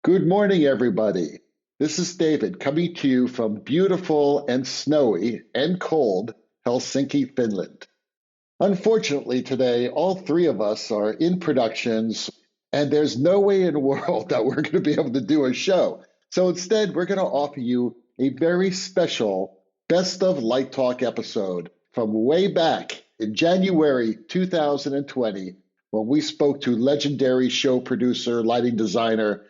Good morning, everybody. This is David coming to you from beautiful and snowy and cold Helsinki, Finland. Unfortunately, today, all three of us are in productions, and there's no way in the world that we're going to be able to do a show. So instead, we're going to offer you a very special Best of Light Talk episode from way back in January 2020 when we spoke to legendary show producer, lighting designer,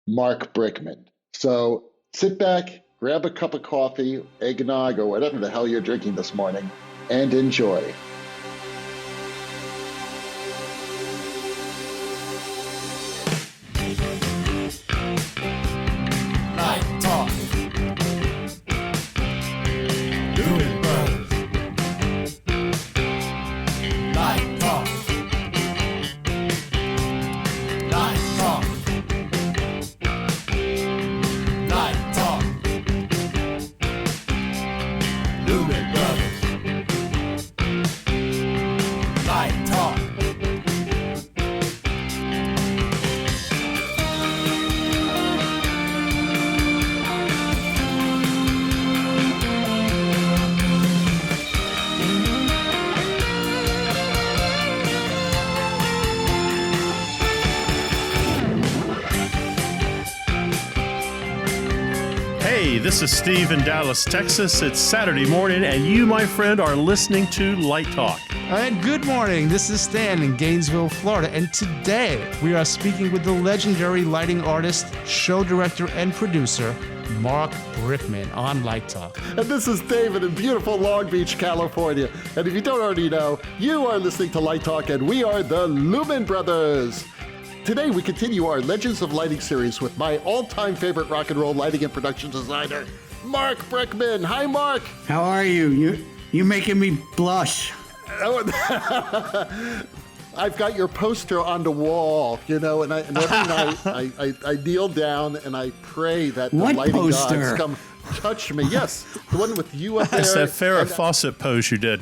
Marc Brickman. So sit back, grab a cup of coffee, eggnog, or whatever the hell you're drinking this morning, and enjoy. Light Talk. Lumen Brothers. Light Talk. Light Talk. Light Talk. Lumen Brothers. Light Talk. Hey, this is Steve in Dallas, Texas. It's Saturday morning, and you, my friend, are listening to Light Talk. And good morning. This is Stan in Gainesville, Florida. And today we are speaking with the legendary lighting artist, show director, and producer, Marc Brickman on Light Talk. And this is David in beautiful Long Beach, California. And if you don't already know, you are listening to Light Talk, and we are the Lumen Brothers. Today, we continue our Legends of Lighting series with my all-time favorite rock and roll lighting and production designer, Marc Brickman. Hi, Marc. How are you? You're making me blush. I've got your poster on the wall, and every night I kneel down and I pray that the What lighting poster? gods come touch me. Yes, the one with you up there. That's that Farrah and- Fawcett pose you did.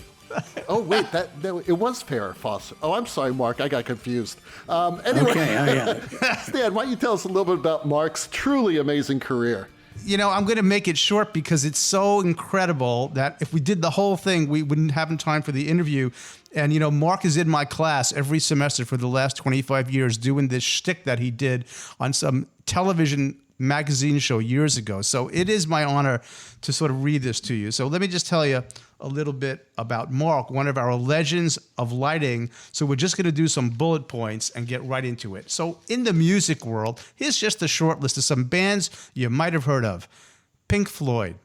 Oh, wait, that it was Farrah Fawcett. Oh, I'm sorry, Marc, I got confused. Anyway, Okay, yeah. Stan, why don't you tell us a little bit about Marc's truly amazing career? You know, I'm going to make it short because it's so incredible that if we did the whole thing, we wouldn't have time for the interview. And, Marc is in my class every semester for the last 25 years doing this shtick that he did on some television magazine show years ago. So it is my honor to sort of read this to you. So let me just tell you a little bit about Marc, one of our legends of lighting. So we're just going to do some bullet points and get right into it. So in the music world, here's just a short list of some bands you might have heard of. Pink Floyd,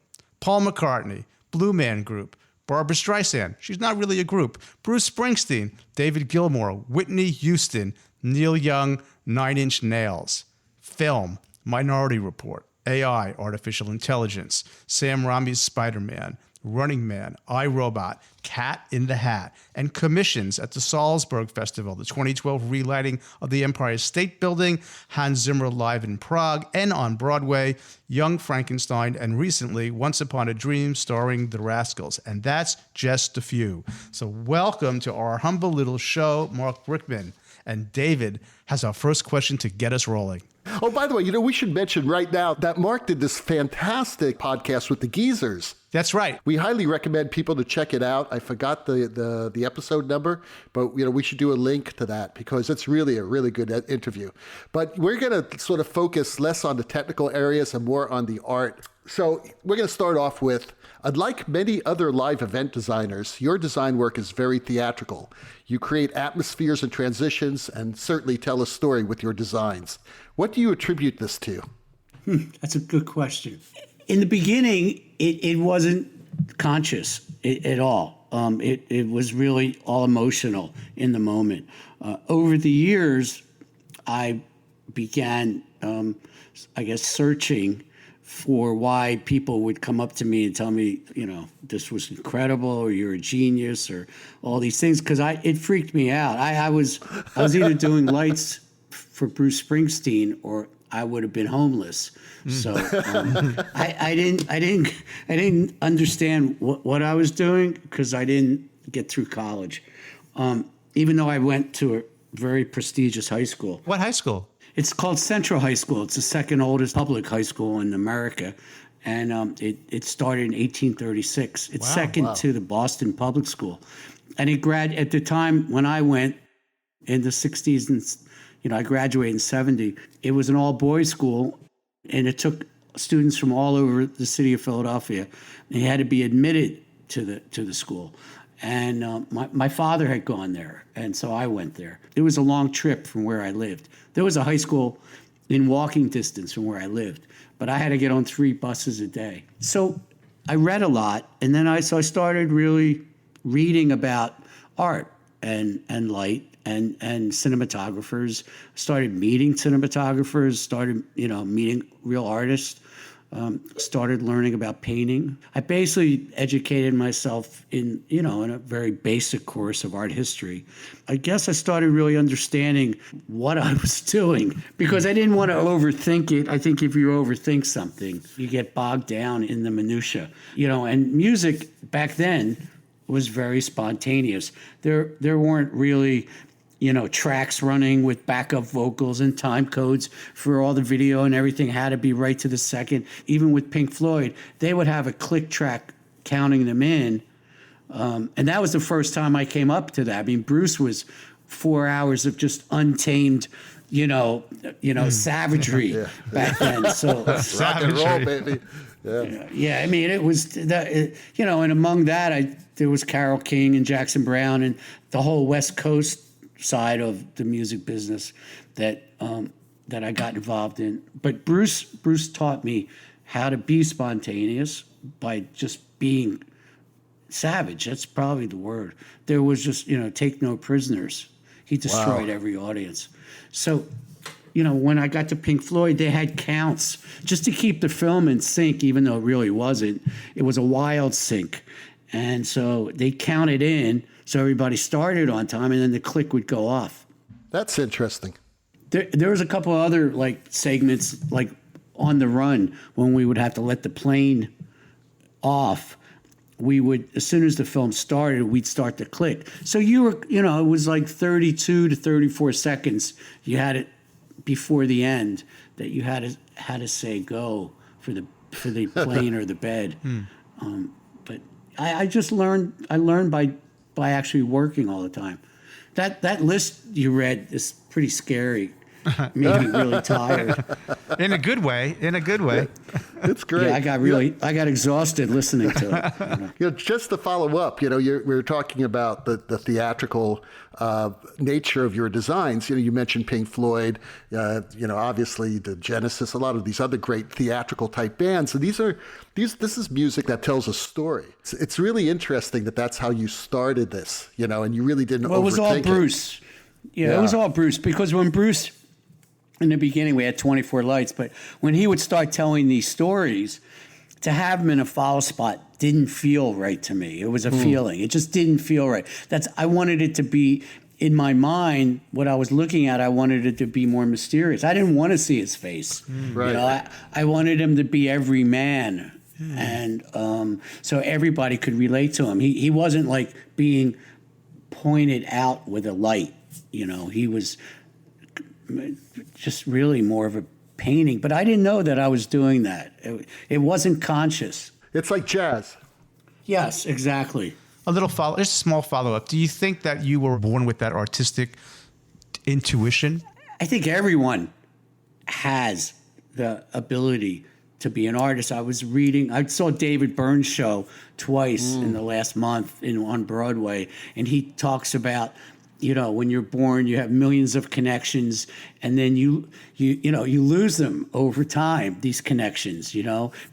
Paul McCartney, Blue Man Group, Barbra Streisand, she's not really a group, Bruce Springsteen, David Gilmour, Whitney Houston, Neil Young, Nine Inch Nails, film, Minority Report, AI, Artificial Intelligence, Sam Raimi's Spider-Man, Running Man, iRobot, Cat in the Hat, and commissions at the Salzburg Festival, the 2012 relighting of the Empire State Building, Hans Zimmer live in Prague and on Broadway, Young Frankenstein, and recently Once Upon a Dream starring the Rascals. And that's just a few. So welcome to our humble little show, Marc Brickman. And David has our first question to get us rolling. Oh, by the way, we should mention right now that Marc did this fantastic podcast with the Geezers. That's right. We highly recommend people to check it out. I forgot the episode number, but we should do a link to that because it's really a really good interview. But we're going to sort of focus less on the technical areas and more on the art. So we're going to start off with, unlike many other live event designers, your design work is very theatrical. You create atmospheres and transitions and certainly tell a story with your designs. What do you attribute this to? That's a good question. In the beginning, it wasn't conscious at all. It was really all emotional in the moment. Over the years, I began, searching for why people would come up to me and tell me, this was incredible, or you're a genius, or all these things, because it freaked me out. I was either doing lights for Bruce Springsteen, or I would have been homeless. So I didn't understand what I was doing because I didn't get through college, even though I went to a very prestigious high school. What high school? It's called Central High School. It's the second oldest public high school in America. And it started in 1836. It's second to the Boston Public School. And at the time when I went in the 60s, and I graduated in 70, it was an all-boys school, and it took students from all over the city of Philadelphia. They had to be admitted to the school. And my father had gone there, and so I went there. It was a long trip from where I lived. There was a high school in walking distance from where I lived, but I had to get on 3 buses a day. So I read a lot, and then I started really reading about art and light and cinematographers. Started meeting cinematographers. Started meeting real artists. Started learning about painting. I basically educated myself in a very basic course of art history. I guess I started really understanding what I was doing because I didn't want to overthink it. I think if you overthink something, you get bogged down in the minutia. And music back then was very spontaneous. There weren't really tracks running with backup vocals and time codes for all the video, and everything had to be right to the second. Even with Pink Floyd, they would have a click track counting them in. And that was the first time I came up to that. I mean, Bruce was 4 hours of just untamed, savagery back then. So rock and roll, baby. Yeah. I mean, it was that, and among that, there was Carole King and Jackson Browne and the whole West Coast side of the music business that I got involved in. But Bruce taught me how to be spontaneous by just being savage. That's probably the word. There was just, take no prisoners. He destroyed every audience. So, when I got to Pink Floyd, they had counts just to keep the film in sync, even though it really wasn't. It was a wild sync. And so they counted in, so everybody started on time, and then the click would go off. That's interesting. There was a couple of other segments, like on the run, when we would have to let the plane off. We would, as soon as the film started, we'd start the click. So you were, it was like 32 to 34 seconds. You had it before the end that you had to say go for the plane or the bed. But I just learned. I learned by actually working all the time. That list you read is pretty scary. Made me really tired. In a good way. It's great. Yeah, I got exhausted listening to it. Just to follow up, we were talking about the theatrical nature of your designs. You mentioned Pink Floyd, obviously the Genesis, a lot of these other great theatrical type bands. And this is music that tells a story. It's really interesting that that's how you started this, and you really didn't overthink it. It was all Bruce. Yeah, it was all Bruce, because when Bruce, in the beginning, we had 24 lights, but when he would start telling these stories, to have him in a follow spot didn't feel right to me. It was a feeling. It just didn't feel right. I wanted it to be, in my mind, what I was looking at, I wanted it to be more mysterious. I didn't want to see his face. Right. I wanted him to be every man. And so everybody could relate to him. He wasn't like being pointed out with a light. He was just really more of a painting. But I didn't know that I was doing that. It wasn't conscious. It's like jazz. Yes, exactly. Just a small follow-up. Do you think that you were born with that artistic intuition? I think everyone has the ability to be an artist. I saw David Byrne's show twice in the last month on Broadway, and he talks about, when you're born, you have millions of connections, and then you lose them over time, these connections,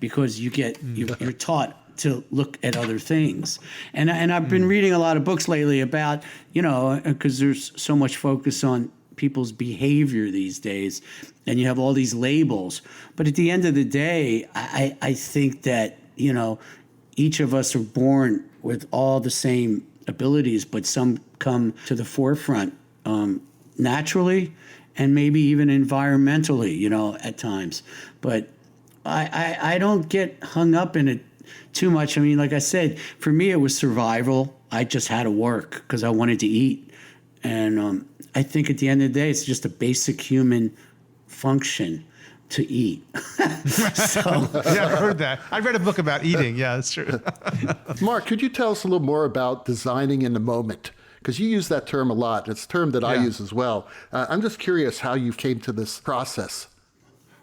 because you're taught to look at other things. And I've been reading a lot of books lately about, because there's so much focus on people's behavior these days, and you have all these labels. But at the end of the day, I think that, each of us are born with all the same abilities, but some come to the forefront naturally and maybe even environmentally, at times. But I don't get hung up in it too much. I mean, like I said, for me, it was survival. I just had to work because I wanted to eat. And I think at the end of the day, it's just a basic human function to eat. So Yeah, I've heard that. I read a book about eating. Yeah, that's true. Mark, could you tell us a little more about designing in the moment? Because you use that term a lot. It's a term that I use as well. I'm just curious how you came to this process.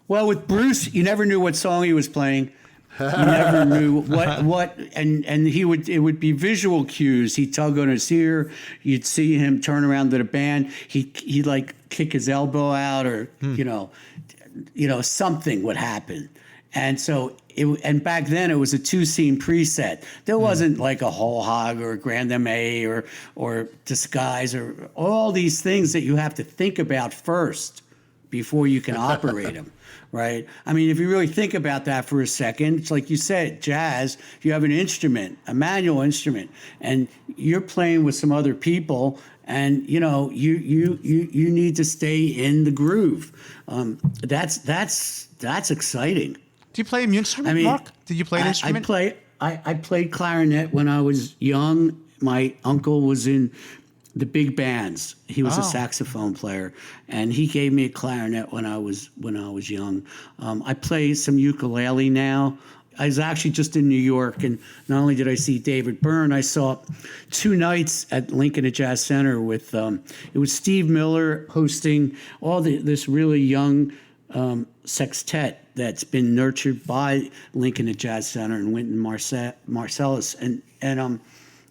well, with Bruce, you never knew what song he was playing. You never knew what and it would be visual cues. He'd tug on his ear. You'd see him turn around to the band. He'd like kick his elbow out, or you know something would happen. And so and back then it was a 2-scene preset. There wasn't like a whole hog or a grand MA or disguise or all these things that you have to think about first before you can operate them. Right. I mean, if you really think about that for a second, it's like you said, jazz, if you have an instrument, a manual instrument, and you're playing with some other people, and you know, you need to stay in the groove. That's exciting. Do you play an instrument, Mark? Did you play an instrument? I played clarinet when I was young. My uncle was in the big bands. He was a saxophone player, and he gave me a clarinet when I was young. I play some ukulele now. I was actually just in New York, and not only did I see David Byrne, I saw 2 nights at Lincoln at Jazz Center with it was Steve Miller hosting this really young sextet that's been nurtured by Lincoln at Jazz Center and Wynton Marsalis, and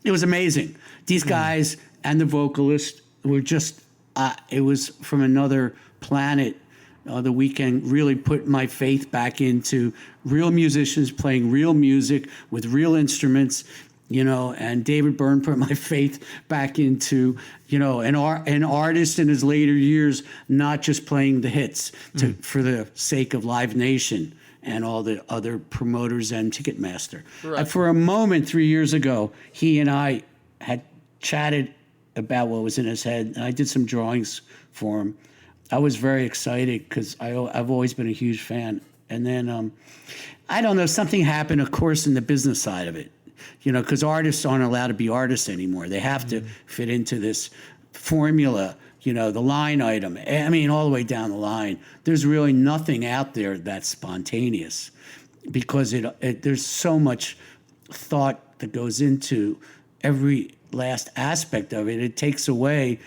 it was amazing. These guys and the vocalist were just, it was from another planet. The weekend really put my faith back into real musicians playing real music with real instruments, you know, and David Byrne put my faith back into, you know, an artist in his later years, not just playing the hits for the sake of Live Nation and all the other promoters and Ticketmaster. Right. For a moment 3 years ago, he and I had chatted about what was in his head, and I did some drawings for him. I was very excited because I've always been a huge fan. And then, I don't know, something happened, of course, in the business side of it, you know, because artists aren't allowed to be artists anymore. They have to fit into this formula, you know, the line item. I mean, all the way down the line. There's really nothing out there that's spontaneous because there's so much thought that goes into every last aspect of it. It takes away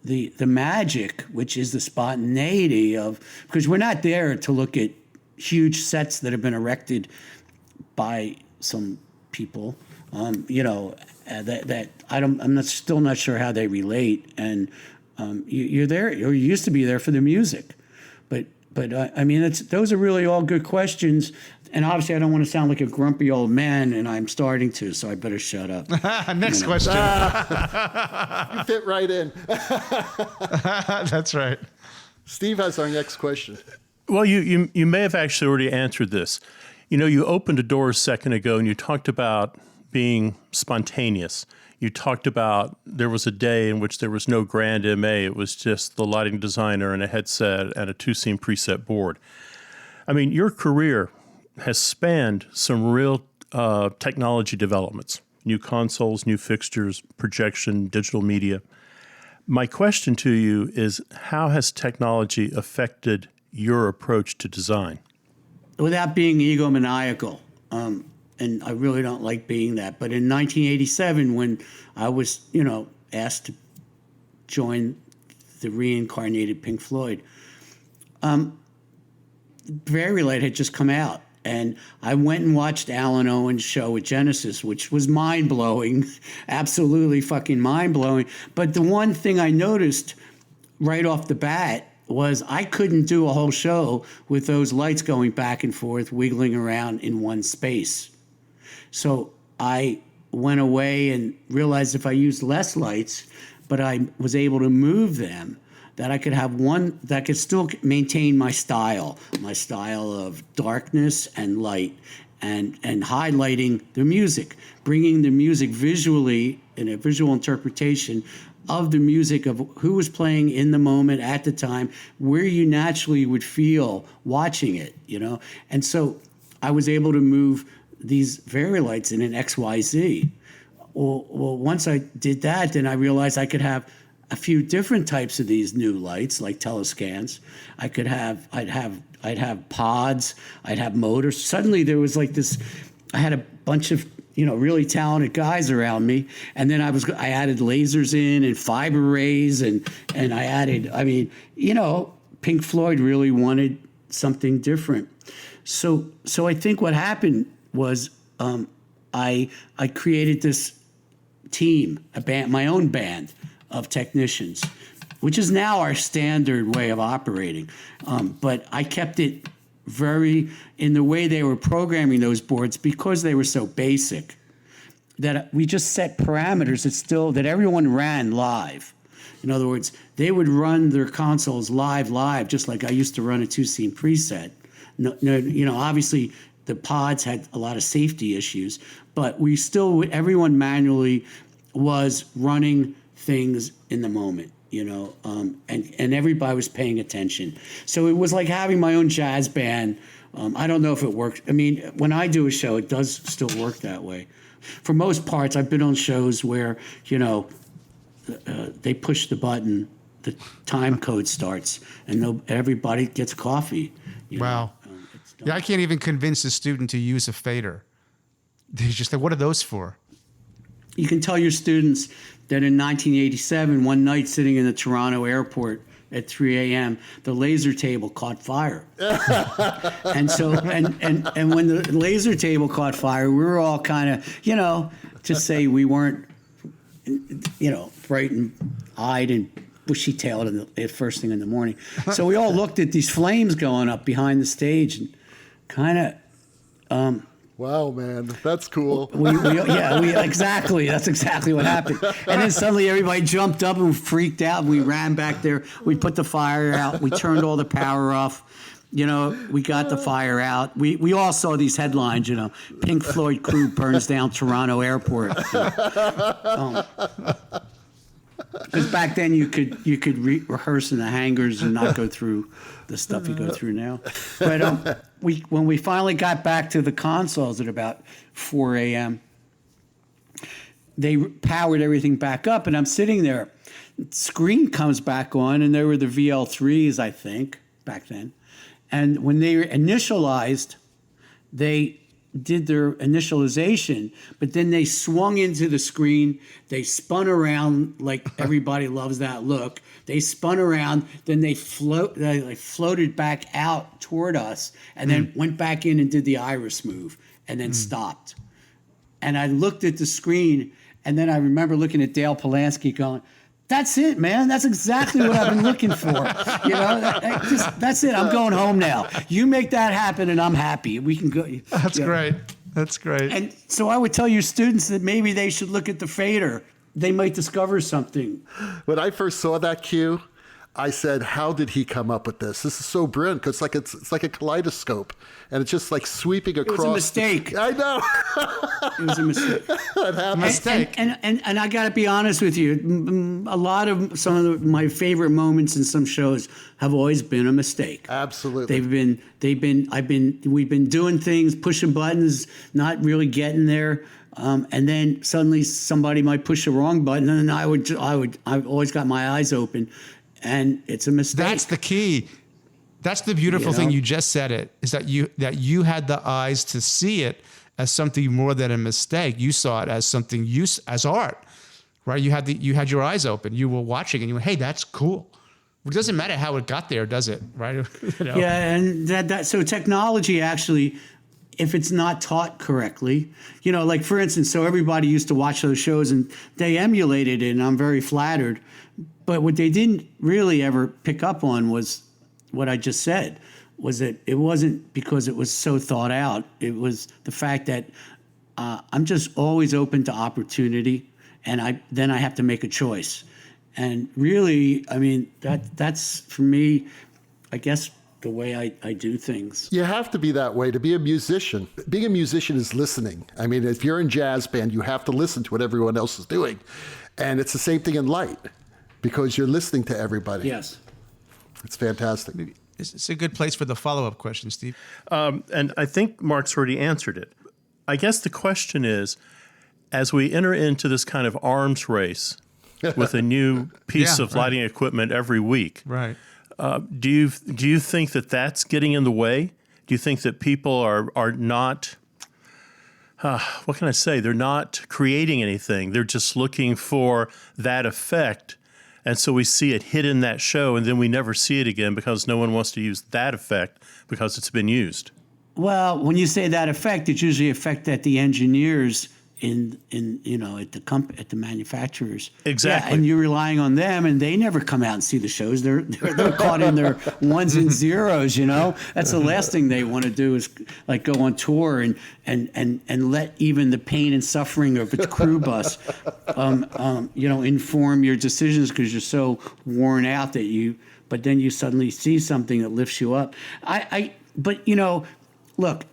the magic, which is the spontaneity of, because we're not there to look at huge sets that have been erected by some people, you know, that I'm still not sure how they relate. And you're there, or you used to be there for the music, but I mean, those are really all good questions. And obviously, I don't want to sound like a grumpy old man, and I'm starting to, so I better shut up. Next question. You fit right in. That's right. Steve has our next question. Well, you may have actually already answered this. You know, you opened a door a second ago, and you talked about being spontaneous. You talked about there was a day in which there was no grand MA. It was just the lighting designer and a headset and a 2-scene preset board. I mean, your career has spanned some real technology developments, new consoles, new fixtures, projection, digital media. My question to you is, how has technology affected your approach to design? Without being egomaniacal, and I really don't like being that, but in 1987, when I was, you know, asked to join the reincarnated Pink Floyd, Very Light had just come out. And I went and watched Alan Owen's show at Genesis, which was mind-blowing, absolutely fucking mind-blowing. But the one thing I noticed right off the bat was I couldn't do a whole show with those lights going back and forth, wiggling around in one space. So I went away and realized if I used less lights, but I was able to move them, that I could have one that could still maintain my style of darkness and light, and highlighting the music, bringing the music visually in a visual interpretation of the music of who was playing in the moment at the time, where you naturally would feel watching it, you know? And so I was able to move these Vari-Lights in an XYZ. Well, once I did that, then I realized I could have a few different types of these new lights, like telescans. I'd have pods, I'd have motors. Suddenly there was like this, I had a bunch of, really talented guys around me. And then I added lasers in and fiber rays and I added, Pink Floyd really wanted something different. So I think what happened was I created this team, a band, my own band of technicians, which is now our standard way of operating. But I kept it very in the way they were programming those boards, because they were so basic, that we just set parameters that everyone ran live. In other words, they would run their consoles live, just like I used to run a 2-scene preset. No, obviously the pods had a lot of safety issues, but everyone manually was running things in the moment, and everybody was paying attention. So it was like having my own jazz band. I don't know if it works. I mean, when I do a show, it does still work that way. For most parts, I've been on shows where, they push the button, the time code starts, and everybody gets coffee. Wow. Yeah, I can't even convince a student to use a fader. They just say, what are those for? You can tell your students that in 1987, one night sitting in the Toronto airport at 3 a.m., the laser table caught fire. And so, and when the laser table caught fire, we were all kind of, to say we weren't, frightened-eyed and bushy-tailed at first thing in the morning. So we all looked at these flames going up behind the stage and kind of... Wow, man, that's cool. Exactly. That's exactly what happened. And then suddenly everybody jumped up and freaked out. We ran back there. We put the fire out. We turned all the power off. We got the fire out. We all saw these headlines, Pink Floyd crew burns down Toronto airport. Because back then you could rehearse in the hangars and not go through the stuff you go through now. But when we finally got back to the consoles at about 4 a.m., they powered everything back up, and I'm sitting there. Screen comes back on, and there were the VL3s, I think, back then. And when they initialized, they did their initialization, but then they swung into the screen. They spun around like everybody loves that look. They spun around, then they floated back out toward us, and then went back in and did the iris move, and then stopped. And I looked at the screen, and then I remember looking at Dale Polanski going, "That's it, man. That's exactly what I've been looking for. That's it. I'm going home now. You make that happen, and I'm happy. We can go." That's great. That's great. And so I would tell your students that maybe they should look at the fader. They might discover something. When I first saw that cue, I said, "How did he come up with this? This is so brilliant." Because it's like a kaleidoscope, and it's just like sweeping across. It was a mistake. I know. It was a mistake. It happened. Mistake. And I got to be honest with you. A lot of my favorite moments in some shows have always been a mistake. Absolutely. We've been doing things, pushing buttons, not really getting there. And then suddenly somebody might push the wrong button, and I've always got my eyes open, and it's a mistake. That's the key. That's the beautiful thing. You just said it, is that you had the eyes to see it as something more than a mistake. You saw it as something as art, right? You had your eyes open. You were watching, and you went, "Hey, that's cool." It doesn't matter how it got there, does it? Right? Yeah, and so technology actually, if it's not taught correctly, like for instance, so everybody used to watch those shows and they emulated it, and I'm very flattered. But what they didn't really ever pick up on was what I just said, was that it wasn't because it was so thought out. It was the fact that I'm just always open to opportunity, and then I have to make a choice. And really, I mean, that's for me, I guess, the way I do things. You have to be that way to be a musician. Being a musician is listening. I mean, if you're in jazz band, you have to listen to what everyone else is doing. And it's the same thing in light, because you're listening to everybody. Yes. It's fantastic. It's a good place for the follow-up question, Steve. And I think Mark's already answered it. I guess the question is, as we enter into this kind of arms race with a new piece Yeah, of lighting equipment every week. Right. Do you think that that's getting in the way? Do you think that people are not? What can I say? They're not creating anything. They're just looking for that effect. And so we see it hit in that show, and then we never see it again because no one wants to use that effect because it's been used. Well, when you say that effect, it's usually effect that the engineers in at the manufacturers. Exactly. Yeah, and you're relying on them, and they never come out and see the shows. They're caught in their ones and zeros. That's the last thing they want to do is like go on tour and let even the pain and suffering of a crew bus, inform your decisions because you're so worn out that you. But then you suddenly see something that lifts you up. But look.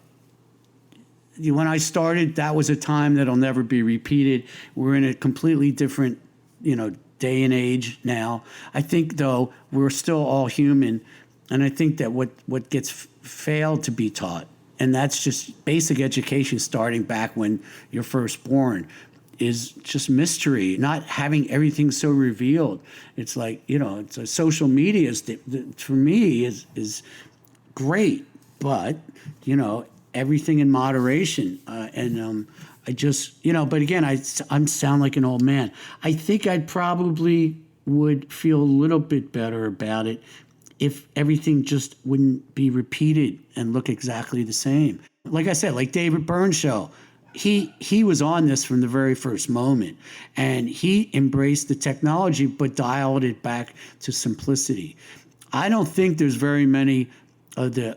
When I started, that was a time that'll never be repeated. We're in a completely different, day and age now. I think, though, we're still all human, and I think that what gets failed to be taught, and that's just basic education starting back when you're first born, is just mystery, not having everything so revealed. It's like, it's social media for me is great, but, everything in moderation. I just, but again, I'm sound like an old man. I think I probably would feel a little bit better about it if everything just wouldn't be repeated and look exactly the same. Like I said, like David Byrne's show, he was on this from the very first moment, and he embraced the technology but dialed it back to simplicity. I don't think there's very many of the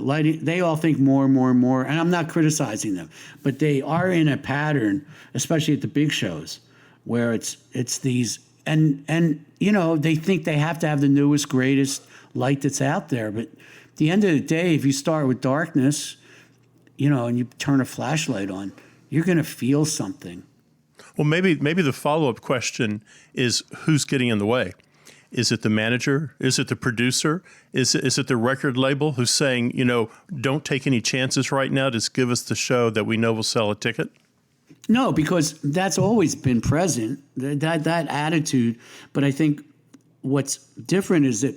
lighting. They all think more and more and more, and I'm not criticizing them, but they are in a pattern, especially at the big shows, where it's these and they think they have to have the newest, greatest light that's out there. But at the end of the day, if you start with darkness, and you turn a flashlight on, you're going to feel something. Well, maybe the follow-up question is who's getting in the way? Is it the manager? Is it the producer? Is it the record label who's saying, don't take any chances right now, just give us the show that we know will sell a ticket? No, because that's always been present, that attitude. But I think what's different is that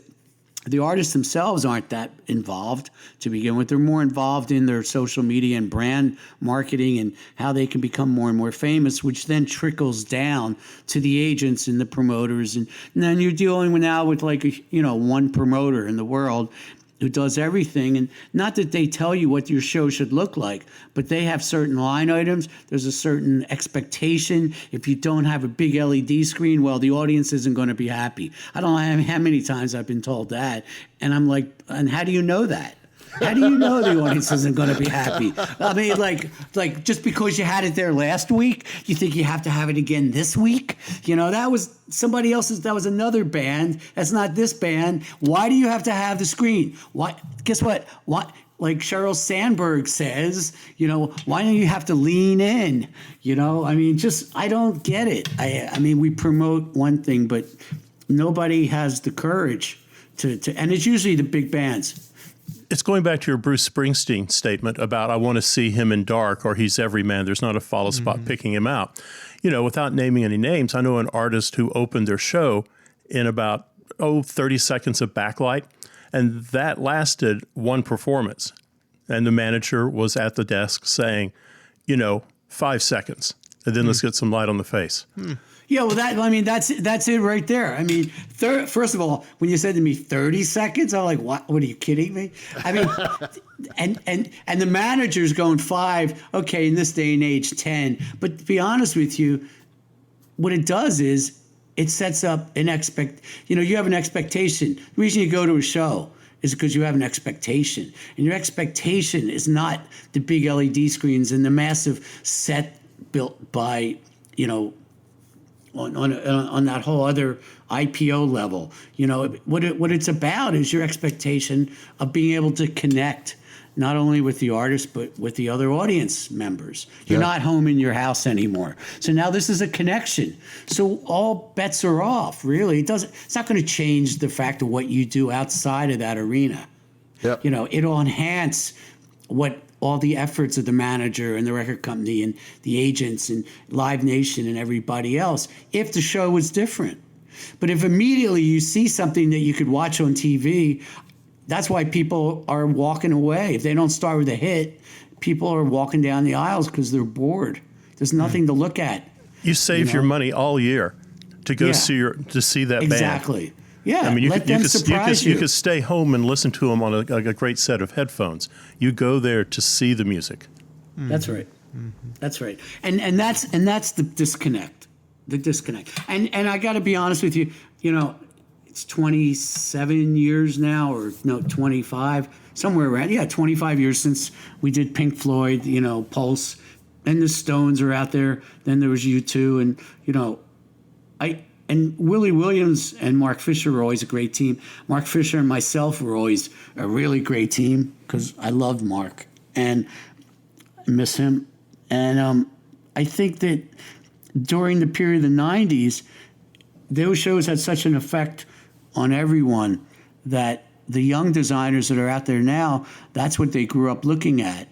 the artists themselves aren't that involved to begin with. They're more involved in their social media and brand marketing and how they can become more and more famous, which then trickles down to the agents and the promoters. And then you're dealing now with like one promoter in the world who does everything. And not that they tell you what your show should look like, but they have certain line items. There's a certain expectation. If you don't have a big LED screen, well, the audience isn't going to be happy. I don't know how many times I've been told that. And I'm like, and how do you know that? How do you know the audience isn't going to be happy? I mean, like just because you had it there last week, you think you have to have it again this week? That was somebody else's. That was another band. That's not this band. Why do you have to have the screen? Why? Guess what? What? Like Sheryl Sandberg says, why don't you have to lean in? I mean, I don't get it. I mean, we promote one thing, but nobody has the courage to and it's usually the big bands. It's going back to your Bruce Springsteen statement about I want to see him in dark or he's every man. There's not a follow spot picking him out. Without naming any names, I know an artist who opened their show in about 30 seconds of backlight, and that lasted one performance. And the manager was at the desk saying, 5 seconds, and then let's get some light on the face. Yeah, well, that's it right there. I mean, first of all, when you said to me 30 seconds, I'm like, what? What are you kidding me? I mean, and the manager's going 5. Okay, in this day and age, 10. But to be honest with you, what it does is it sets up an you have an expectation. The reason you go to a show is because you have an expectation, and your expectation is not the big LED screens and the massive set built by on that whole other IPO level. What it's about is your expectation of being able to connect not only with the artist but with the other audience members. You're not home in your house anymore. So now this is a connection. So all bets are off, really. It's not going to change the fact of what you do outside of that arena. Yep. It'll enhance what all the efforts of the manager and the record company and the agents and Live Nation and everybody else if the show was different. But if immediately you see something that you could watch on TV, that's why people are walking away. If they don't start with a hit, people are walking down the aisles because they're bored. There's nothing to look at. You save your money all year to go see that band. Exactly. Yeah, I mean, you could could stay home and listen to them on a great set of headphones. You go there to see the music. That's right. That's right. And that's the disconnect. The disconnect. And I got to be honest with you. It's 27 years now, or no, 25, somewhere around. Yeah, 25 years since we did Pink Floyd. Pulse, and the Stones are out there. Then there was U2, and And Willie Williams and Mark Fisher were always a great team. Mark Fisher and myself were always a really great team because I loved Mark and I miss him. And I think that during the period of the 90s, those shows had such an effect on everyone that the young designers that are out there now, that's what they grew up looking at.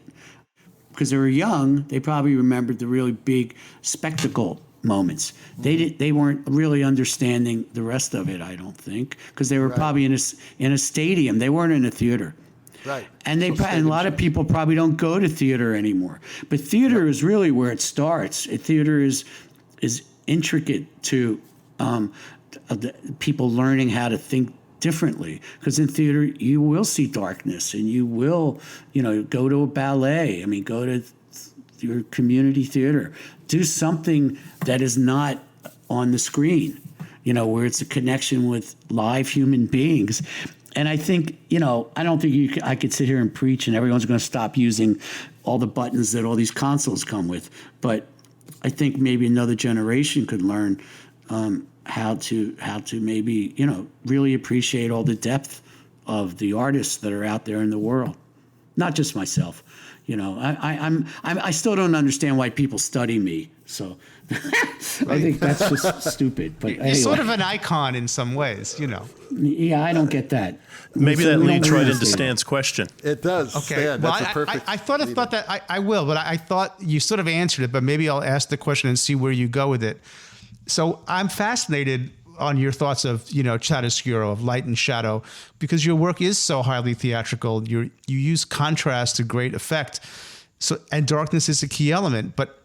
Because they were young, they probably remembered the really big spectacle moments. They weren't really understanding the rest of it, I don't think, because they were probably in a stadium. They weren't in a theater. Right. And and a lot of people probably don't go to theater anymore. But theater is really where it starts. Theater is intricate to the people learning how to think differently, because in theater you will see darkness, and you will go to a ballet. I mean, go to your community theater, do something that is not on the screen, where it's a connection with live human beings. And I think, I don't think I could sit here and preach and everyone's going to stop using all the buttons that all these consoles come with. But I think maybe another generation could learn how to maybe, really appreciate all the depth of the artists that are out there in the world. Not just myself. I still don't understand why people study me. So I think that's just stupid. But you're sort of an icon in some ways, Yeah, I don't get that. Maybe that leads right into Stan's question. It does. Okay. Stan, well, that's a perfect. I thought that I will, but I thought you sort of answered it. But maybe I'll ask the question and see where you go with it. So I'm fascinated on your thoughts of, chiaroscuro, of light and shadow, because your work is so highly theatrical. You use contrast to great effect. And darkness is a key element. But,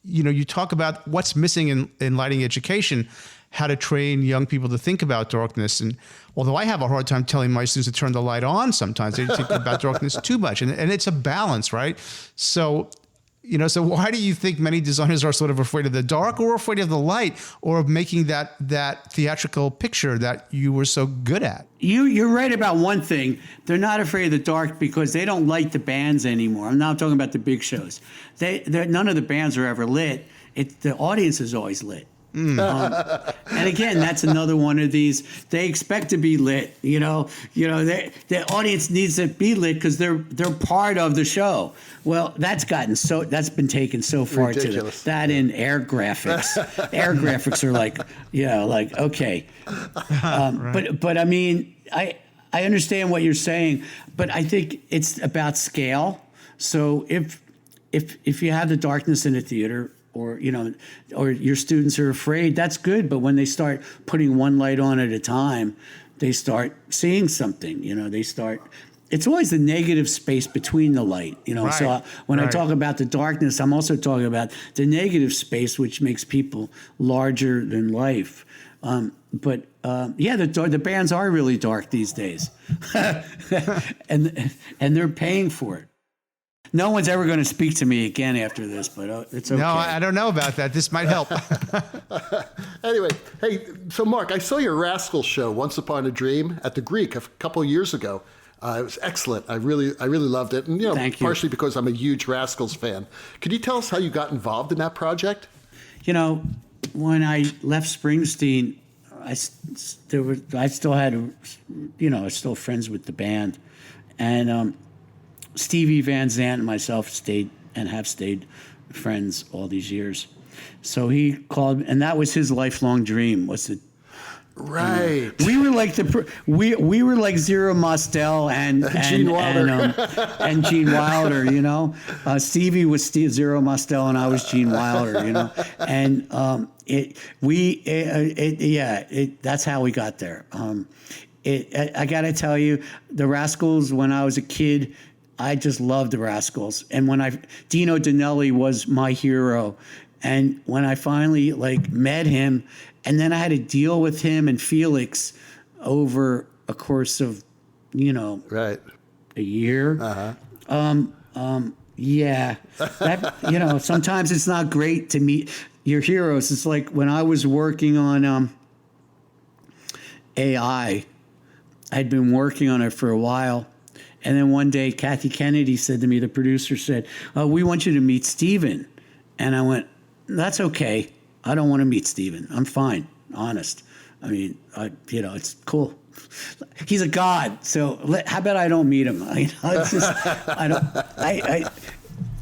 you talk about what's missing in lighting education, how to train young people to think about darkness. And although I have a hard time telling my students to turn the light on sometimes, they think about darkness too much. And it's a balance, right? So why do you think many designers are sort of afraid of the dark, or afraid of the light, or of making that theatrical picture that you were so good at? You're right about one thing. They're not afraid of the dark because they don't light the bands anymore. I'm not talking about the big shows. None of the bands are ever lit. The audience is always lit. And again, that's another one of these. They expect to be lit. The audience needs to be lit because they're part of the show. Well, that's been taken so far ridiculous. to that in air graphics. Air graphics are like okay, right. But I mean, I understand what you're saying, but I think it's about scale. So if you have the darkness in a theater, or your students are afraid, that's good. But when they start putting one light on at a time, they start seeing something. It's always the negative space between the light. Right. So when I talk about the darkness, I'm also talking about the negative space, which makes people larger than life. The bands are really dark these days, and they're paying for it. No one's ever going to speak to me again after this, but it's okay. No, I don't know about that. This might help. Anyway, hey, so Mark, I saw your Rascal show, Once Upon a Dream, at the Greek a couple of years ago. It was excellent. I really loved it. And, Thank you. Partially because I'm a huge Rascals fan. Could you tell us how you got involved in that project? When I left Springsteen, I still had, I was still friends with the band. And Stevie Van Zandt and myself have stayed friends all these years. So he called, and that was his lifelong dream, was to Right. We were like we were like Zero Mostel and Gene Wilder. and Gene Wilder, you know. Stevie was Zero Mostel and I was Gene Wilder, you know. And that's how we got there. I got to tell you, the Rascals, when I was a kid, I just loved the Rascals. And Dino Danelli was my hero. And when I finally met him, and then I had to deal with him and Felix over a course of, Right. a year. Yeah, that, sometimes it's not great to meet your heroes. It's like when I was working on AI, I'd been working on it for a while. And then one day, Kathy Kennedy said to me, the producer said, we want you to meet Steven. And I went, that's okay. I don't want to meet Steven. I'm fine, honest. I mean, it's cool. He's a god. So how about I don't meet him? It's just,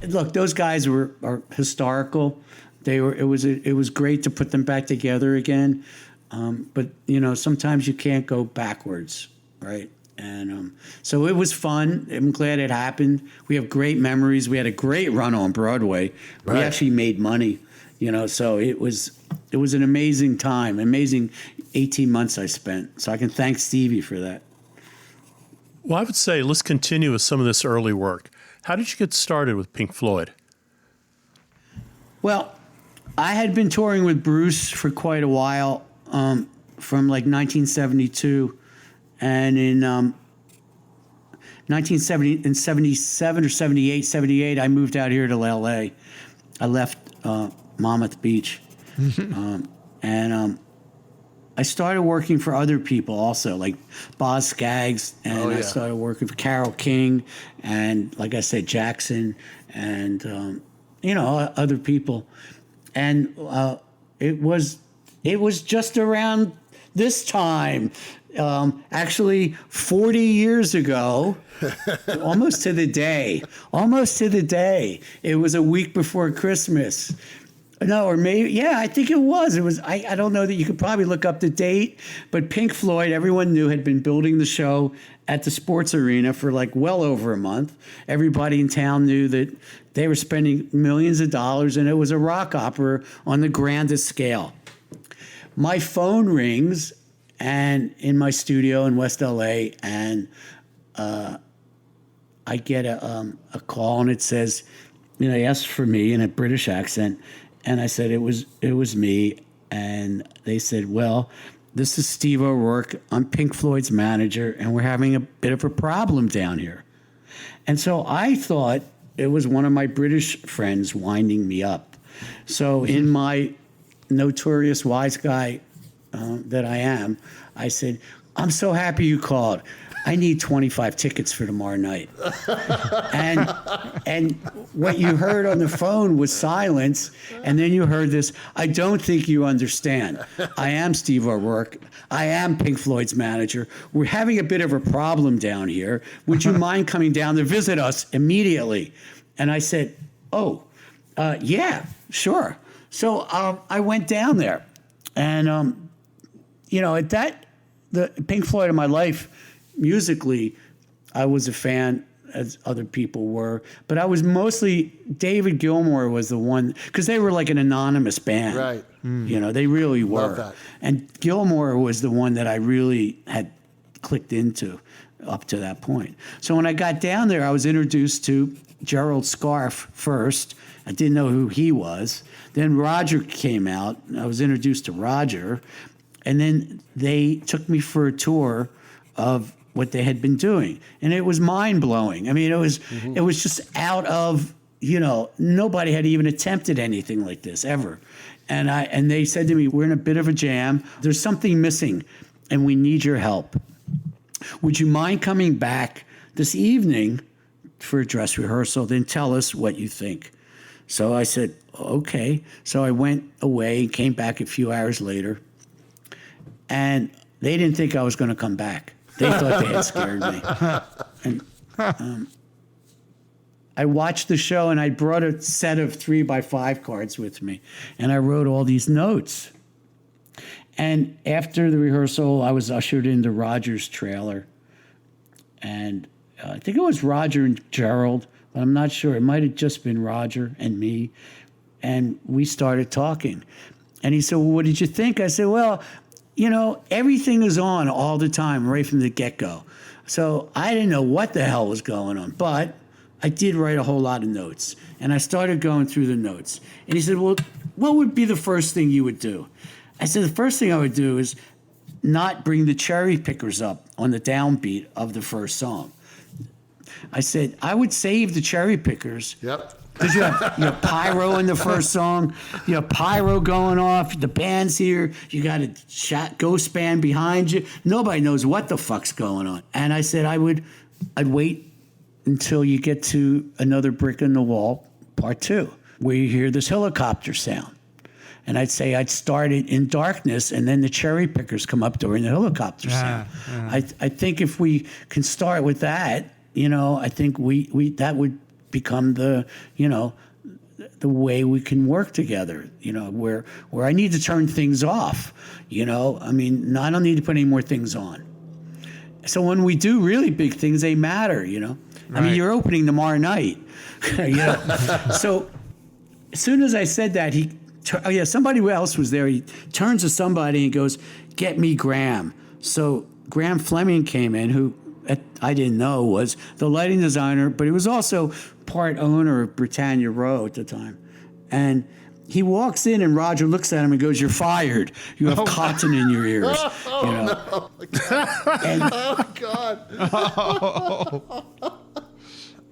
look, those guys are historical. It was great to put them back together again. But sometimes you can't go backwards, right? And so it was fun. I'm glad it happened. We have great memories. We had a great run on Broadway. Right. We actually made money, so it was an amazing time, amazing 18 months I spent. So I can thank Stevie for that. Well, I would say let's continue with some of this early work. How did you get started with Pink Floyd? Well, I had been touring with Bruce for quite a while, from 1972. And in 1977 or 78, I moved out here to L.A. I left Monmouth Beach. And I started working for other people also, like Boz Scaggs. And I started working for Carole King and, like I said, Jackson and, other people. And it was just around this time. Actually, 40 years ago, almost to the day. It was a week before Christmas. No, or maybe, I think it was. It was. I don't know that you could probably look up the date, but Pink Floyd, everyone knew, had been building the show at the sports arena for well over a month. Everybody in town knew that they were spending millions of dollars, and it was a rock opera on the grandest scale. My phone rings, and in my studio in West LA, and I get a call, and it says, they asked for me in a British accent, and I said it was me, and they said, well, this is Steve O'Rourke. I'm Pink Floyd's manager, and we're having a bit of a problem down here. And so I thought it was one of my British friends winding me up. So in my notorious wise guy that I am, I said, I'm so happy you called. I need 25 tickets for tomorrow night. and what you heard on the phone was silence, and then you heard this, I don't think you understand. I am Steve O'Rourke. I am Pink Floyd's manager. We're having a bit of a problem down here. Would you mind coming down to visit us immediately? And I said, yeah, sure. So I went down there, and at that, the Pink Floyd of my life, musically, I was a fan, as other people were, but I was mostly, David Gilmour was the one, because they were like an anonymous band. Right. They really were. Love that. And Gilmour was the one that I really had clicked into up to that point. So when I got down there, I was introduced to Gerald Scarfe first. I didn't know who he was. Then Roger came out. I was introduced to Roger. And then they took me for a tour of what they had been doing. And it was mind-blowing. I mean, it was just out of, nobody had even attempted anything like this ever. And they said to me, we're in a bit of a jam. There's something missing, and we need your help. Would you mind coming back this evening for a dress rehearsal? Then tell us what you think. So I said, okay. So I went away and came back a few hours later. And they didn't think I was going to come back. They thought they had scared me. And I watched the show, and I brought a set of 3x5 cards with me, and I wrote all these notes. And after the rehearsal, I was ushered into Roger's trailer. And I think it was Roger and Gerald, but I'm not sure. It might have just been Roger and me. And we started talking. And he said, well, what did you think? I said, well, you know, everything is on all the time, right from the get-go. So I didn't know what the hell was going on, but I did write a whole lot of notes. And I started going through the notes. And he said, well, what would be the first thing you would do? I said, the first thing I would do is not bring the cherry pickers up on the downbeat of the first song. I said, I would save the cherry pickers. Yep. Because you have pyro in the first song, you have pyro going off, the band's here, you got a ghost band behind you. Nobody knows what the fuck's going on. And I said I'd wait until you get to Another Brick in the Wall, part 2, where you hear this helicopter sound. And I'd say I'd start it in darkness, and then the cherry pickers come up during the helicopter sound. I think if we can start with that, you know, I think we that would become the, you know, the way we can work together, you know, where I need to turn things off, you know. I mean, I don't need to put any more things on. So when we do really big things, they matter, you know. Right. I mean, you're opening tomorrow night, you know. So as soon as I said that, somebody else was there. He turns to somebody and goes, "Get me Graham." So Graham Fleming came in, who I didn't know was the lighting designer, but he was also part owner of Britannia Row at the time. And he walks in and Roger looks at him and goes, "You're fired. You have cotton in your ears." You know? Oh, God.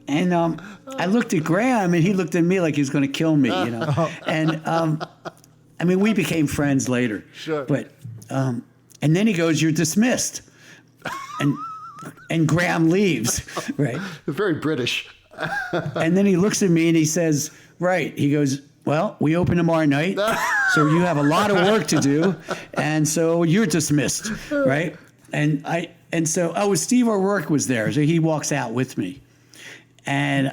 And I looked at Graham and he looked at me like he was going to kill me, you know. And I mean, we became friends later. Sure. But and then he goes, "You're dismissed." And Graham leaves, right? Very British. And then he looks at me and he says, right, he goes, "Well, we open tomorrow night, so you have a lot of work to do, and so you're dismissed," right? And so Steve O'Rourke was there, so he walks out with me. And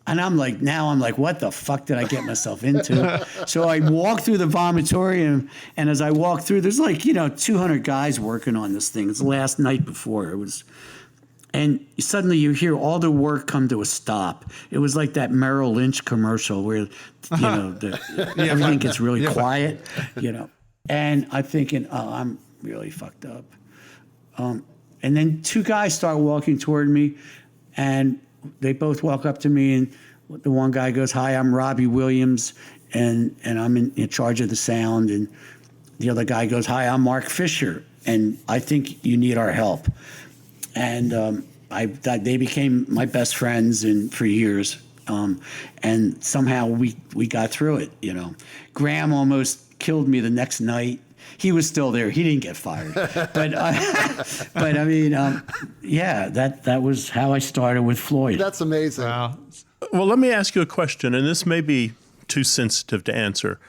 I'm like, what the fuck did I get myself into? So I walk through the vomitorium, and as I walk through, there's like, you know, 200 guys working on this thing. It's the last night before it was. And suddenly you hear all the work come to a stop. It was like that Merrill Lynch commercial where, you know, everything gets really quiet, you know. And I'm thinking, oh, I'm really fucked up. And then 2 guys start walking toward me, and they both walk up to me, and the one guy goes, "Hi, I'm Robbie Williams, and I'm in charge of the sound." And the other guy goes, "Hi, I'm Mark Fisher, and I think you need our help." And they became my best friends for years. And somehow we got through it, you know. Graham almost killed me the next night. He was still there. He didn't get fired. But I mean, yeah, that was how I started with Floyd. That's amazing. Wow. Well, let me ask you a question, and this may be too sensitive to answer.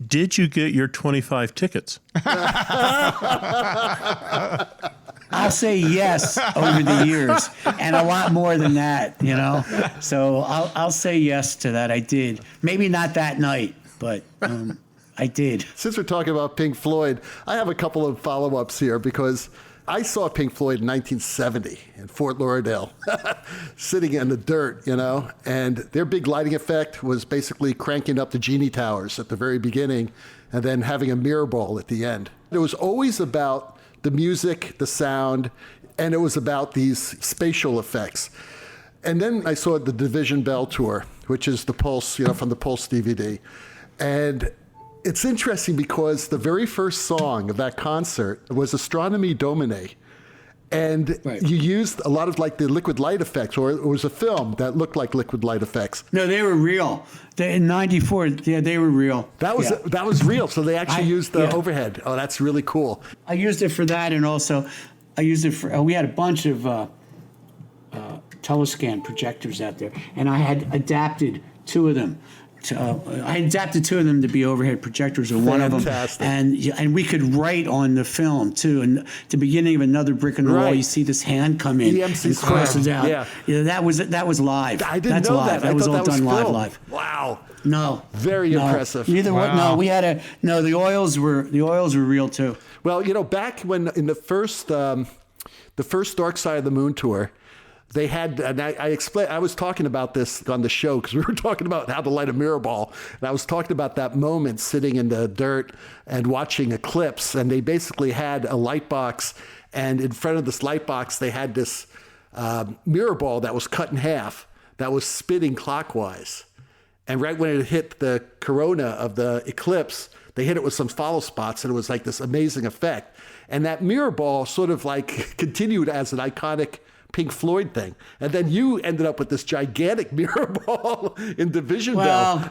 Did you get your 25 tickets? I'll say yes over the years, and a lot more than that, you know. So I'll say yes to that. I did. Maybe not that night, but I did. Since we're talking about Pink Floyd, I have a couple of follow-ups here because I saw Pink Floyd in 1970 in Fort Lauderdale, sitting in the dirt, you know, and their big lighting effect was basically cranking up the Genie Towers at the very beginning and then having a mirror ball at the end. It was always about the music, the sound, and it was about these spatial effects. And then I saw the Division Bell tour, which is the Pulse, you know, from the Pulse DVD. And it's interesting because the very first song of that concert was Astronomy Domine. And you used a lot of like the liquid light effects, or it was a film that looked like liquid light effects. No, they were real. In '94, yeah, they were real. That was real. So they actually used the overhead. Oh, that's really cool. I used it for that, and also I used it for. We had a bunch of telescan projectors out there, and I had adapted 2 of them I adapted two of them to be overhead projectors in one of them, Fantastic. and we could write on the film too. And at the beginning of Another Brick in the Wall, Right. you see this hand come in EMC and crosses square. out. Yeah. That was live. I didn't That's know live. that. I was thought all that was done filmed. live. Wow. No, Very impressive. Neither one. Wow. No, we had the oils were real too. Well, back when in the first Dark Side of the Moon tour, they had, and I explained, I was talking about this on the show because we were talking about how to light a mirror ball. And I was talking about that moment sitting in the dirt and watching Eclipse. And they basically had a light box. And in front of this light box, they had this mirror ball that was cut in half that was spinning clockwise. And right when it hit the corona of the eclipse, they hit it with some follow spots. And it was like this amazing effect. And that mirror ball sort of like continued as an iconic Pink Floyd thing. And then you ended up with this gigantic mirror ball in Division Bell.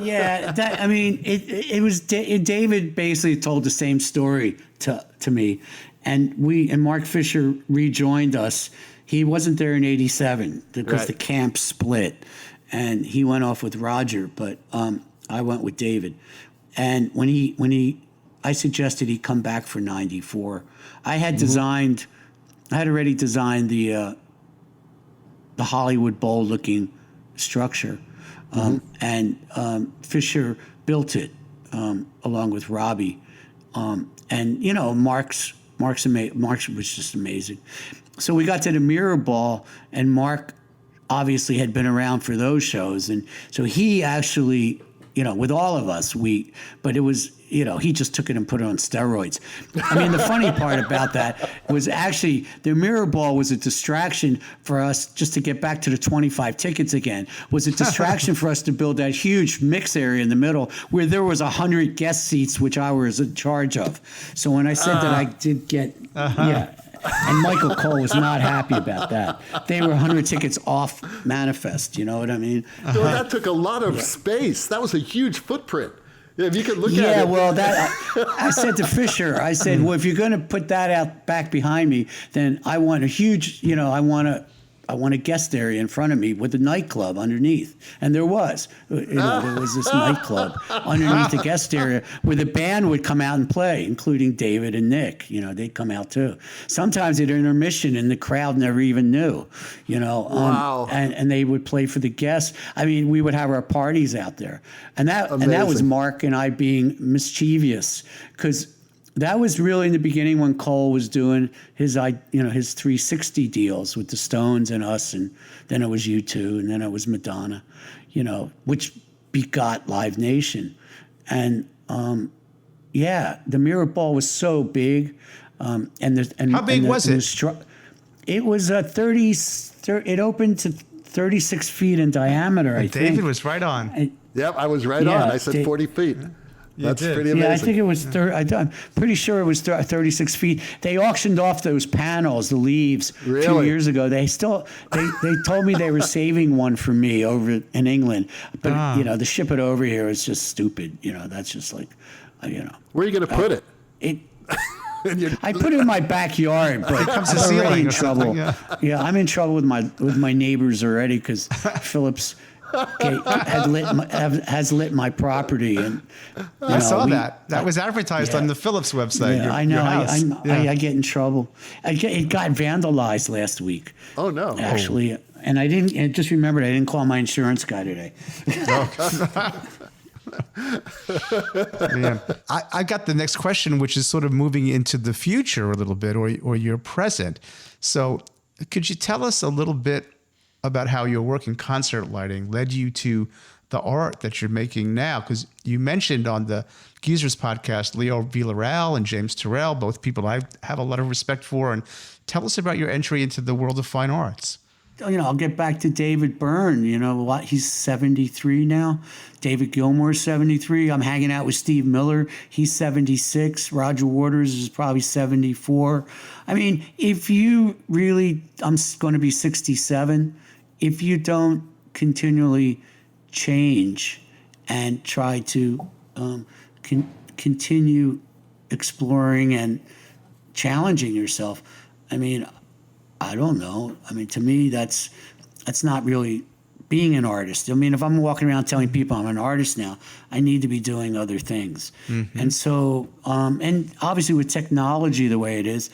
Yeah, it was David basically told the same story to me, and Mark Fisher rejoined us. He wasn't there in '87 because Right. the camp split, and he went off with Roger, but I went with David. And when I suggested he come back for '94. I had already designed the Hollywood Bowl looking structure, and Fisher built it along with Robbie, and Mark was just amazing. So we got to the mirror ball, and Mark obviously had been around for those shows, and so he actually, with all of us, but it was. He just took it and put it on steroids. I mean, the funny part about that was actually the mirror ball was a distraction for us just to get back to the 25 tickets again, was a distraction for us to build that huge mix area in the middle where there was 100 guest seats, which I was in charge of. So when I said that I did get, and Michael Cole was not happy about that. They were 100 tickets off manifest, you know what I mean? So that took a lot of space. That was a huge footprint. Yeah, if you could look at it. Yeah, well, I said to Fisher, well, if you're going to put that out back behind me, then I want a huge, I want a guest area in front of me with a nightclub underneath. And there was. There was this nightclub underneath the guest area where the band would come out and play, including David and Nick. They'd come out too. Sometimes at intermission and the crowd never even knew, Wow. And they would play for the guests. I mean, we would have our parties out there. And that was Mark and I being mischievous, because that was really in the beginning when Cole was doing his 360 deals with the Stones and us, and then it was U2, and then it was Madonna, which begot Live Nation, and the mirror ball was so big, and how big was it? It was 30. It opened to 36 feet in diameter. I think David was right on. Yep, I was right on. I said 40 feet. That's pretty amazing. Yeah, I think it was I'm pretty sure it was 36 feet. They auctioned off those panels, the leaves, 2 years ago. They told me they were saving one for me over in England, but to ship it over here is just stupid. That's just like, Where are you going to put it? I put it in my backyard, but I'm already in trouble. Yeah, I'm in trouble with my neighbors already because Phillips has lit my property, and I saw that. That was advertised on the Phillips website. Yeah, I know. I get in trouble. It got vandalized last week. Oh no! Actually, and I didn't. I just remembered I didn't call my insurance guy today. Yeah. I got the next question, which is sort of moving into the future a little bit, or your present. So, could you tell us a little bit about how your work in concert lighting led you to the art that you're making now? Because you mentioned on the Geezers podcast, Leo Villarreal and James Turrell, both people I have a lot of respect for. And tell us about your entry into the world of fine arts. I'll get back to David Byrne. He's 73 now. David Gilmour's 73. I'm hanging out with Steve Miller. He's 76. Roger Waters is probably 74. I mean, I'm going to be 67. If you don't continually change and try to continue exploring and challenging yourself, I mean, I don't know. I mean, to me, that's not really being an artist. I mean, if I'm walking around telling people I'm an artist now, I need to be doing other things. And so, and obviously with technology the way it is,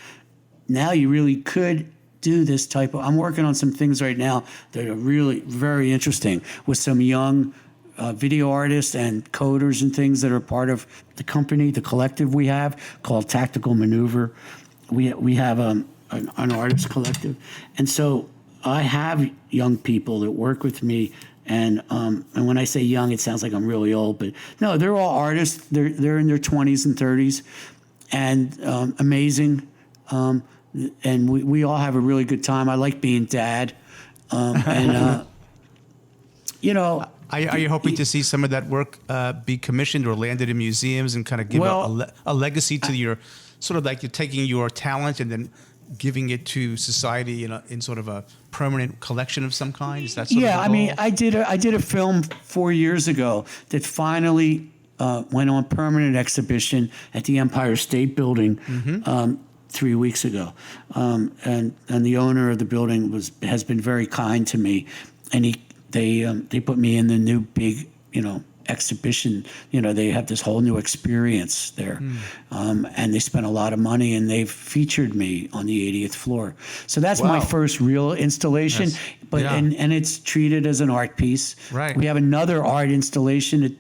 now you really could do this type of, I'm working on some things right now that are really very interesting with some young video artists and coders and things that are part of the company, the collective we have called Tactical Maneuver. We have an artist collective. And so I have young people that work with me, and when I say young, it sounds like I'm really old, but no, they're all artists. They're in their 20s and 30s, and amazing. And we all have a really good time. I like being dad, and you know. Are you hoping to see some of that work be commissioned or landed in museums and kind of give a legacy to your, sort of like you're taking your talent and then giving it to society in sort of a permanent collection of some kind? Is that sort of the goal? I mean, I did a film 4 years ago that finally went on permanent exhibition at the Empire State Building 3 weeks ago, and the owner of the building has been very kind to me, and they put me in the new big exhibition. They have this whole new experience there, and they spent a lot of money, and they've featured me on the 80th floor. So that's my first real installation. Yes. But Yeah. and it's treated as an art piece. Right. We have another art installation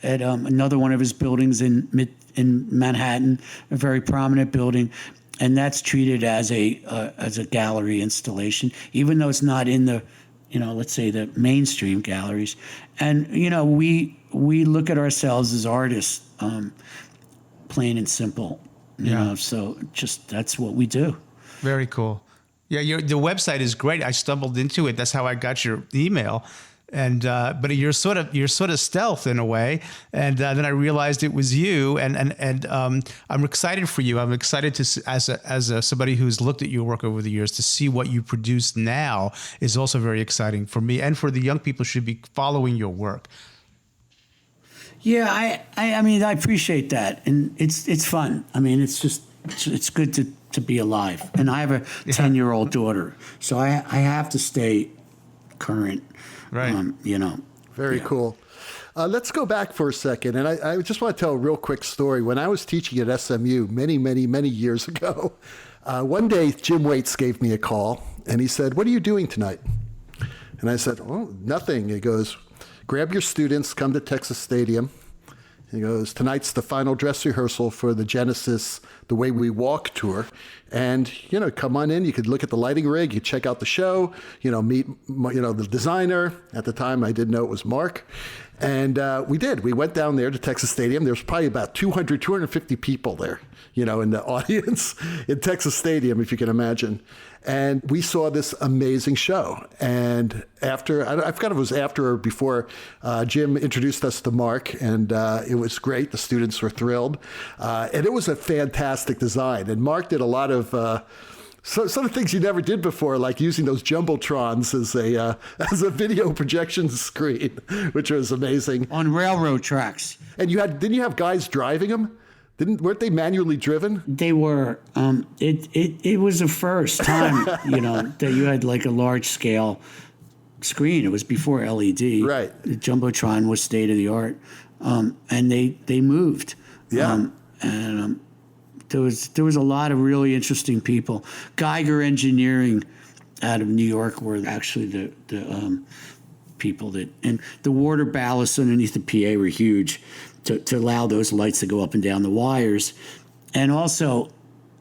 at another one of his buildings in Manhattan, a very prominent building. And that's treated as a gallery installation, even though it's not in the, let's say the mainstream galleries. And, we look at ourselves as artists, plain and simple, you know, so just that's what we do. Very cool. Yeah, the website is great. I stumbled into it. That's how I got your email. And but you're sort of stealth in a way, and then I realized it was you, and I'm excited for you. I'm excited to as somebody who's looked at your work over the years, to see what you produce now is also very exciting for me, and for the young people who should be following your work. Yeah, I mean, I appreciate that, and it's fun. I mean, it's good to be alive, and I have a 10-year-old daughter, so I have to stay current. Right. Very cool. Let's go back for a second. And I just want to tell a real quick story. When I was teaching at SMU many, many, many years ago, one day Jim Waits gave me a call and he said, "What are you doing tonight?" And I said, "Oh, nothing." He goes, "Grab your students, come to Texas Stadium." He goes, "Tonight's the final dress rehearsal for the Genesis The Way We Walk tour. And, come on in. You could look at the lighting rig. You check out the show, meet, the designer. At the time, I didn't know it was Marc. And we did. We went down there to Texas Stadium. There was probably about 250 people there, in the audience in Texas Stadium, if you can imagine. And we saw this amazing show. And after, I forgot if it was after or before, Jim introduced us to Marc, and it was great. The students were thrilled. And it was a fantastic design. And Marc did a lot of some of the things you never did before, like using those jumbotrons as a video projection screen, which was amazing. On railroad tracks. And didn't you have guys driving them? Weren't they manually driven? They were. It was the first time, that you had like a large scale screen. It was before LED. Right. The jumbotron was state of the art, and they moved. Yeah. There was a lot of really interesting people. Geiger Engineering out of New York were actually the people that, and the water ballasts underneath the PA were huge to allow those lights to go up and down the wires. And also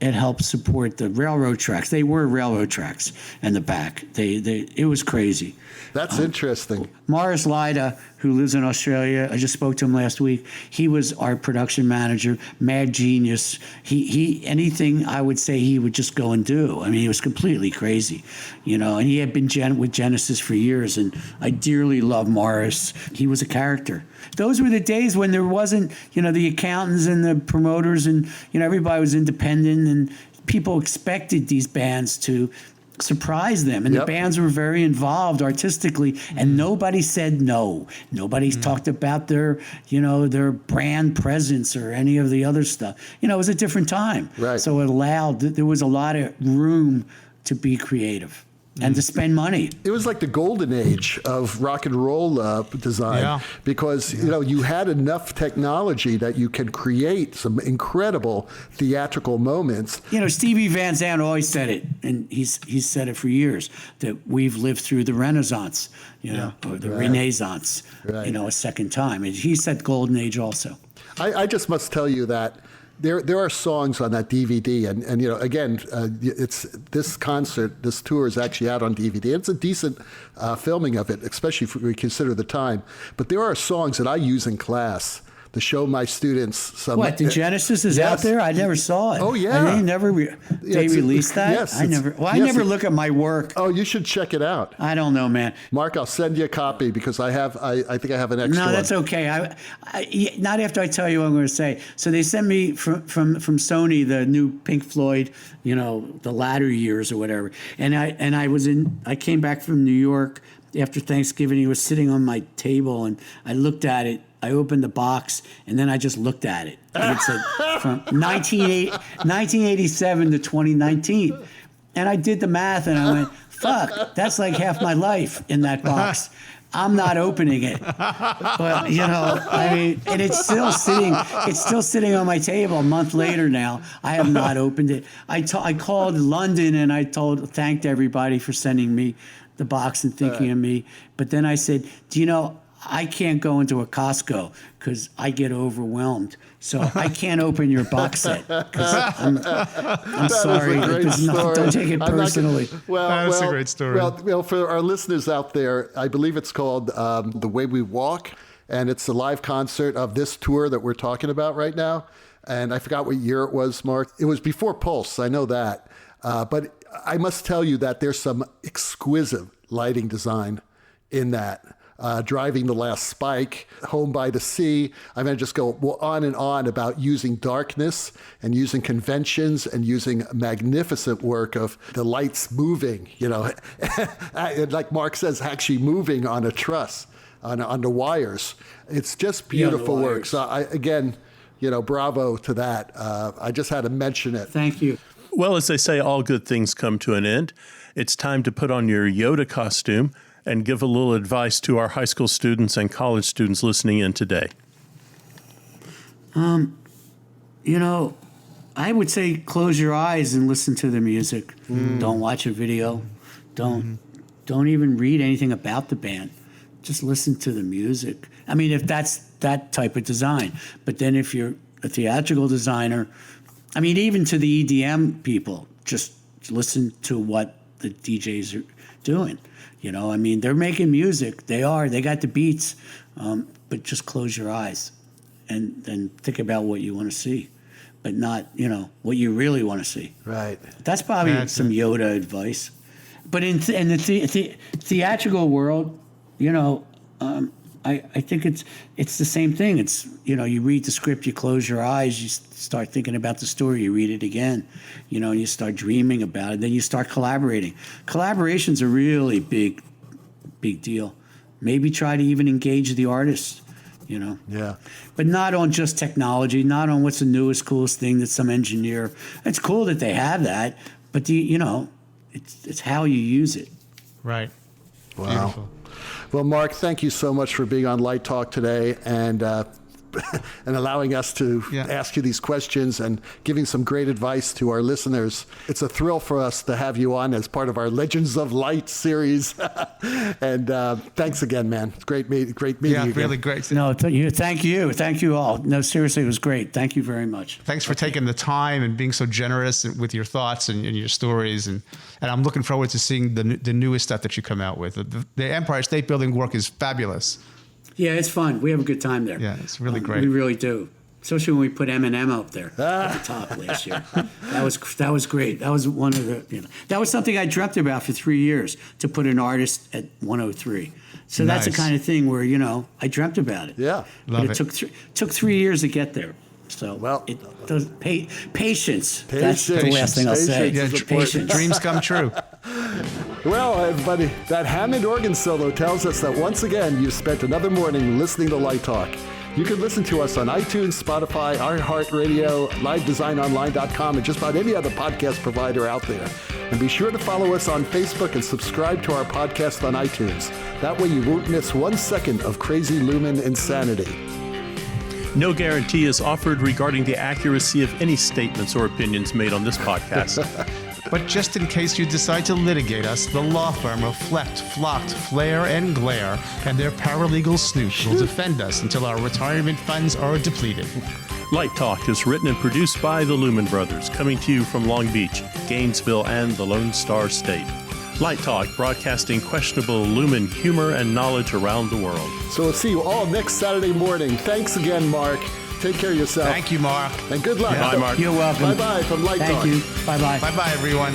it helped support the railroad tracks. They were railroad tracks in the back. It was crazy. That's interesting. Morris Lida, who lives in Australia, I just spoke to him last week. He was our production manager, mad genius. He anything I would say he would just go and do. I mean, he was completely crazy, and he had been with Genesis for years, and I dearly love Morris. He was a character. Those were the days when there wasn't, the accountants and the promoters and, everybody was independent, and people expected these bands to surprise them, and the bands were very involved artistically, and nobody said no. Nobody talked about their brand presence or any of the other stuff. It was a different time, right? So there was a lot of room to be creative. and to spend money. It was like the golden age of rock and roll design because you had enough technology that you can create some incredible theatrical moments. Stevie Van Zandt always said it, and he's said it for years, that we've lived through the Renaissance, or the Renaissance, a second time. And he said golden age also. I just must tell you that there are songs on that DVD, and again, it's this tour is actually out on DVD. It's a decent filming of it, especially if we consider the time. But there are songs that I use in class to show my students some. What, the Genesis is out there? I never saw it. Oh yeah, and they released that. Yes, I never look at my work. Oh, you should check it out. I don't know, man. Mark, I'll send you a copy because I think I have an extra. No, that's one. okay. Not after I tell you what I'm going to say. So they sent me from Sony the new Pink Floyd, the latter years or whatever. And I came back from New York after Thanksgiving. He was sitting on my table, and I looked at it. I opened the box, and then I just looked at it. And it said from 1987 to 2019. And I did the math, and I went, fuck, that's like half my life in that box. I'm not opening it. Well, and it's still sitting on my table a month later now. I have not opened it. I called London, and I thanked everybody for sending me the box and thinking of me. But then I said, I can't go into a Costco because I get overwhelmed. So I can't open your box set because I'm sorry. Don't take it personally. That's a great story. Well, for our listeners out there, I believe it's called The Way We Walk, and it's a live concert of this tour that we're talking about right now. And I forgot what year it was, Mark. It was before Pulse, I know that. But I must tell you that there's some exquisite lighting design in that. Driving the Last Spike, Home by the Sea. I'm going to just go on and on about using darkness and using conventions and using magnificent work of the lights moving, like Mark says, actually moving on a truss, on the wires. It's just beautiful work. So again, bravo to that. I just had to mention it. Thank you. Well, as they say, all good things come to an end. It's time to put on your Yoda costume and give a little advice to our high school students and college students listening in today. I would say close your eyes and listen to the music. Don't watch a video. Don't even read anything about the band. Just listen to the music. I mean, if that's that type of design. But then if you're a theatrical designer, even to the EDM people, just listen to what the DJs are doing. They're making music. They got the beats, but just close your eyes and think about what you want to see, but not, what you really want to see. Right. That's probably some Yoda advice. But in the theatrical world, I think it's the same thing. It's, you read the script, you close your eyes, you start thinking about the story, you read it again, and you start dreaming about it. Then you start collaborating. Collaboration's a really big deal. Maybe try to even engage the artist, Yeah. But not on just technology, not on what's the newest, coolest thing that some engineer. It's cool that they have that, but it's how you use it. Right. Wow. Beautiful. Well, Mark, thank you so much for being on Light Talk today and allowing us to ask you these questions and giving some great advice to our listeners. It's a thrill for us to have you on as part of our Legends of Light series. And thanks again, man. It's great meeting you. Yeah, really great. No, thank you all. No, seriously, it was great. Thank you very much. Thanks for taking the time and being so generous with your thoughts and your stories. And I'm looking forward to seeing the newest stuff that you come out with. The Empire State Building work is fabulous. Yeah, it's fun. We have a good time there. Yeah, it's really great. We really do. Especially when we put Eminem up there at the top last year. That was great. That was one of the that was something I dreamt about for 3 years, to put an artist at 103. So that's the kind of thing where I dreamt about it. Yeah, love it. Took 3 years to get there. So patience. That's the last thing I'll say. Yeah, patience. Dreams come true. Well, everybody, that Hammond organ solo tells us that once again you've spent another morning listening to Light Talk. You can listen to us on iTunes, Spotify, iHeartRadio, LiveDesignOnline.com, and just about any other podcast provider out there. And be sure to follow us on Facebook and subscribe to our podcast on iTunes. That way you won't miss 1 second of crazy Lumen insanity. No guarantee is offered regarding the accuracy of any statements or opinions made on this podcast. But just in case you decide to litigate us, the law firm Reflect, Flocked, Flare, and Glare and their paralegal Snoop will defend us until our retirement funds are depleted. Light Talk is written and produced by the Lumen Brothers, coming to you from Long Beach, Gainesville, and the Lone Star State. Light Talk, broadcasting questionable Lumen humor and knowledge around the world. So we'll see you all next Saturday morning. Thanks again, Mark. Take care of yourself. Thank you, Mark. And good luck. Bye, Mark. You're welcome. Bye-bye from Light Talk. Thank you. Bye-bye. Bye-bye, everyone.